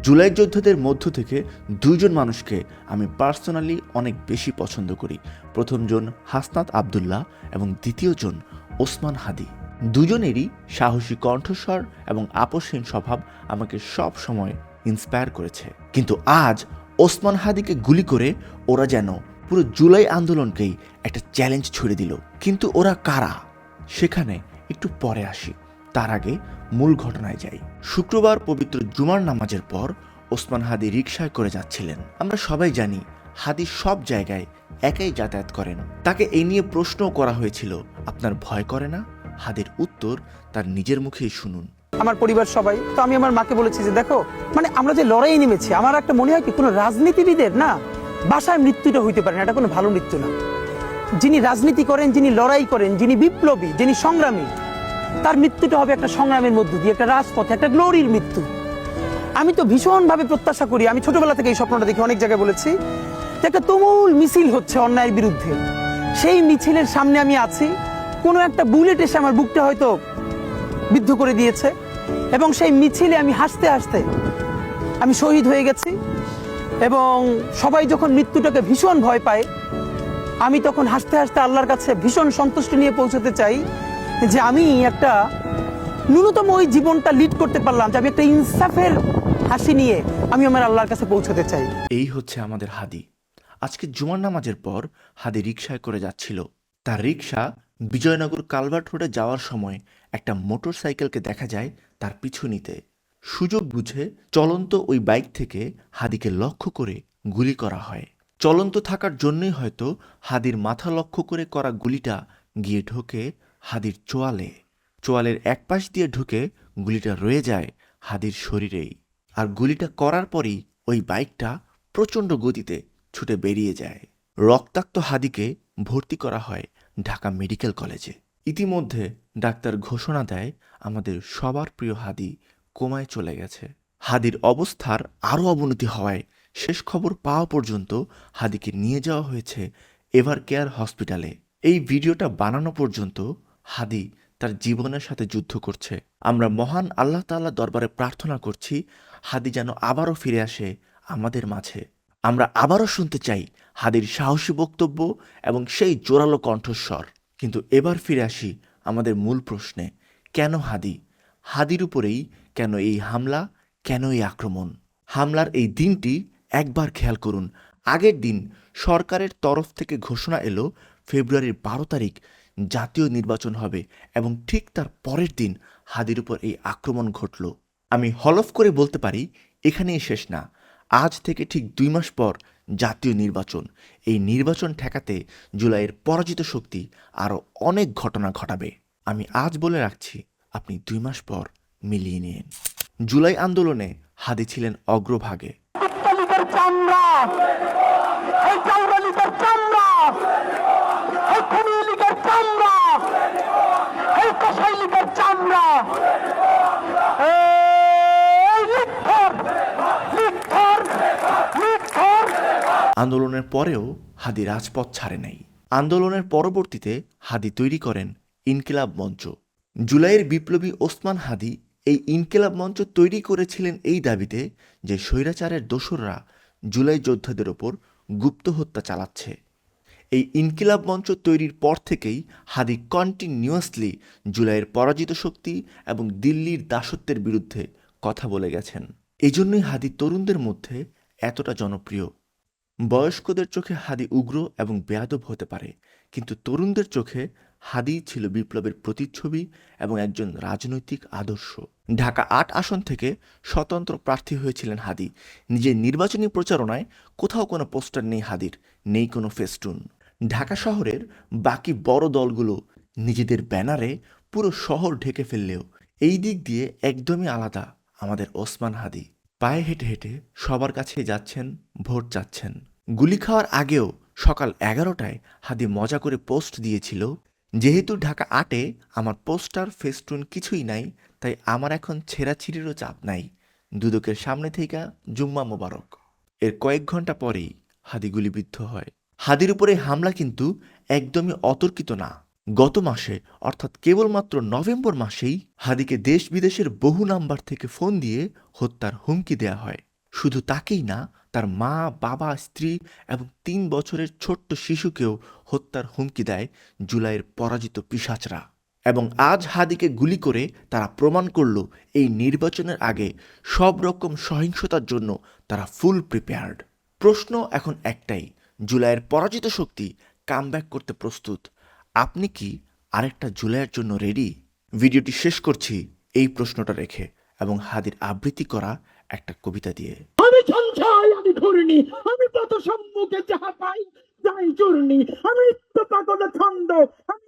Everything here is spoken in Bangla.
জুলাই যোদ্ধাদের মধ্য থেকে দুইজন মানুষকে আমি পার্সোনালি অনেক বেশি পছন্দ করি। প্রথমজন হাসনাত আবদুল্লাহ এবং দ্বিতীয়জন ওসমান হাদি। দুজনেরই সাহসী কণ্ঠস্বর এবং আপোষহীন স্বভাব আমাকে সব সময় ইন্সপায়ার করেছে। কিন্তু আজ ওসমান হাদিকে গুলি করে ওরা যেন পুরো জুলাই আন্দোলনকেই একটা চ্যালেঞ্জ ছুড়ে দিল। কিন্তু ওরা কারা সেখানে একটু পরে আসি, তার আগে মূল ঘটনায় যাই। শুক্রবার পবিত্র জুমার নামাজের পর ওসমান হাদি রিকশায় করে যাচ্ছিলেন। আমরা সবাই জানি হাদি সব জায়গায় একাই যাতায়াত করেন। তাকে এই নিয়ে প্রশ্নও করা হয়েছিল, আপনার ভয় করে না? হাদির উত্তর তার নিজের মুখেই শুনুন। আমার পরিবার সবাই তো, আমি আমার মাকে বলেছি যে দেখো, মানে আমরা যে লড়াই নেমেছি, আমার একটা মনে হয় কি কোনো রাজনীতিবিদের না বাসায় মৃত্যুটা হইতে পারে না, এটা কোনো ভালো মৃত্যু না। যিনি রাজনীতি করেন, যিনি লড়াই করেন, যিনি বিপ্লবী, যিনি সংগ্রামী, তার মৃত্যুটা হবে একটা সংগ্রামের মধ্য দিয়ে, একটা রাজপথে, একটা গ্লোরির মৃত্যু। আমি তো ভীষণভাবে প্রত্যাশা করি, আমি ছোটবেলা থেকে এই স্বপ্নটা দেখি, অনেক জায়গায় বলেছি যে একটা তুমুল মিছিল হচ্ছে অন্যায়ের বিরুদ্ধে, সেই মিছিলের সামনে আমি আছি, কোনো একটা বুলেট এসে আমার বুকটা হয়তো বিদ্ধ করে দিয়েছে, এবং সেই মিছিলে আমি হাসতে হাসতে আমি শহীদ হয়ে গেছি। এবং সবাই যখন মৃত্যুটাকে ভীষণ ভয় পায়, আমি তখন হাসতে হাসতে আল্লাহর কাছে ভীষণ সন্তুষ্টি নিয়ে পৌঁছতে চাই যে আমি একটা ন্যূনতম ওই জীবনটা লিড করতে পারলাম, যে আমি একটা ইনসাফের হাসি নিয়ে আমি আমার আল্লাহর কাছে পৌঁছতে চাই। এই হচ্ছে আমাদের হাদি। আজকে জুমার নামাজের পর হাদি রিকশায় করে যাচ্ছিল। তার রিকশা বিজয়নগর কালভার্ট রোডে যাওয়ার সময় একটা মোটর সাইকেলকে দেখা যায় তার পিছু নিতে। সুযোগ বুঝে চলন্ত ওই বাইক থেকে হাদিকে লক্ষ্য করে গুলি করা হয়। চলন্ত থাকার জন্যই হয়তো হাদির মাথা লক্ষ্য করে করা গুলিটা গিয়ে ঢোকে হাদির চোয়ালের এক পাশ দিয়ে ঢুকে গুলিটা রয়ে যায় হাদির শরীরেই। আর গুলিটা করার পরই ওই বাইকটা প্রচণ্ড গতিতে ছুটে বেরিয়ে যায়। রক্তাক্ত হাদিকে ভর্তি করা হয় ঢাকা মেডিকেল কলেজে। ইতিমধ্যে ডাক্তার ঘোষণা দেয় আমাদের সবার প্রিয় হাদি কোমায় চলে গেছে। হাদির অবস্থার আরও অবনতি হওয়ায় শেষ খবর পাওয়া পর্যন্ত হাদিকে নিয়ে যাওয়া হয়েছে এভার কেয়ার হসপিটালে। এই ভিডিওটা বানানো পর্যন্ত হাদি তার জীবনের সাথে যুদ্ধ করছে। আমরা মহান আল্লাহ তাআলা দরবারে প্রার্থনা করছি হাদি যেন আবারও ফিরে আসে আমাদের মাঝে। আমরা আবারও শুনতে চাই হাদির সাহসী বক্তব্য এবং সেই জোরালো কণ্ঠস্বর। কিন্তু এবার ফিরে আসি আমাদের মূল প্রশ্নে, কেন হাদির উপরেই কেন এই হামলা, কেন এই আক্রমণ? হামলার এই দিনটি একবার খেয়াল করুন। আগের দিন সরকারের তরফ থেকে ঘোষণা এলো ফেব্রুয়ারির 12 তারিখ জাতীয় নির্বাচন হবে, এবং ঠিক তার পরের দিন হাদির উপর এই আক্রমণ ঘটল। আমি হলফ করে বলতে পারি এখানেই শেষ না। আজ থেকে ঠিক 2 মাস পর জাতীয় নির্বাচন। এই নির্বাচন ঠেকাতে জুলাইয়ের পরাজিত শক্তি আরও অনেক ঘটনা ঘটাবে। আমি আজ বলে রাখছি, আপনি 2 মাস পর মিলিয়ে নিন। জুলাই আন্দোলনে হাদি ছিলেন অগ্রভাগে। আন্দোলনের পরেও হাদি রাজপথ ছাড়ে নাই। আন্দোলনের পরবর্তীতে হাদি তৈরি করেন ইনকিলাব মঞ্চ। জুলাইয়ের বিপ্লবী ওসমান হাদি এই ইনকিলাব মঞ্চ তৈরি করেছিলেন এই দাবিতে যে স্বৈরাচারের দোসররা জুলাই যোদ্ধাদের ওপর গুপ্ত হত্যা চালাচ্ছে। এই ইনকিলাব মঞ্চ তৈরির পর থেকেই হাদি কন্টিনিউয়াসলি জুলাইয়ের পরাজিত শক্তি এবং দিল্লির দাসত্বের বিরুদ্ধে কথা বলে গেছেন। এজন্যই হাদি তরুণদের মধ্যে এতটা জনপ্রিয়। বয়স্কদের চোখে হাদি উগ্র এবং বেয়াদব হতে পারে, কিন্তু তরুণদের চোখে হাদি ছিল বিপ্লবের প্রতিচ্ছবি এবং একজন রাজনৈতিক আদর্শ। ঢাকা 8 আসন থেকে স্বতন্ত্র প্রার্থী হয়েছিলেন হাদি। নিজের নির্বাচনী প্রচারণায় কোথাও কোনো পোস্টার নেই হাদির, নেই কোনো ফেস্টুন। ঢাকা শহরের বাকি বড় দলগুলো নিজেদের ব্যানারে পুরো শহর ঢেকে ফেললেও এই দিক দিয়ে একদমই আলাদা আমাদের ওসমান হাদি। পায়ে হেঁটে হেঁটে সবার কাছে যাচ্ছেন, ভোট চাচ্ছেন। গুলি খাওয়ার আগেও সকাল 11টায় হাদি মজা করে পোস্ট দিয়েছিল, যেহেতু ঢাকা 8-এ আমার পোস্টার ফেস্টুন কিছুই নাই, তাই আমার এখন ছেঁড়াছিড়িরও চাপ নাই। দুদকের সামনে থেকে জুম্মা মোবারক। এর কয়েক ঘন্টা পরেই হাদি গুলিবিদ্ধ হয়। হাদির উপরে হামলা কিন্তু একদমই অতর্কিত না। গত মাসে অর্থাৎ কেবলমাত্র নভেম্বর মাসেই হাদিকে দেশ বিদেশের বহু নাম্বার থেকে ফোন দিয়ে হত্যার হুমকি দেয়া হয়। শুধু তাকেই না, তার মা, বাবা, স্ত্রী এবং ৩ বছরের ছোট্ট শিশুকেও হত্যার হুমকি দেয় জুলাইয়ের পরাজিত পিশাচরা। এবং আজ হাদিকে গুলি করে তারা প্রমাণ করল এই নির্বাচনের আগে সব রকম সহিংসতার জন্য তারা ফুল প্রিপেয়ার্ড। প্রশ্ন এখন একটাই, জুলাইয়ের পরাজিত শক্তি কামব্যাক করতে প্রস্তুত। আপনি কি আরেকটা জুলাইয়ের জন্য রেডি? ভিডিওটি শেষ করছি এই প্রশ্নটা রেখে এবং হাদির আবৃত্তি করা একটা কবিতা দিয়ে। আমি সঞ্চয়, আমি ঘূর্ণি, আমি পথ সম্মুখে যাহা পাই যাই চূর্ণি, আমি নিত্য পাগল ছন্দ, আমি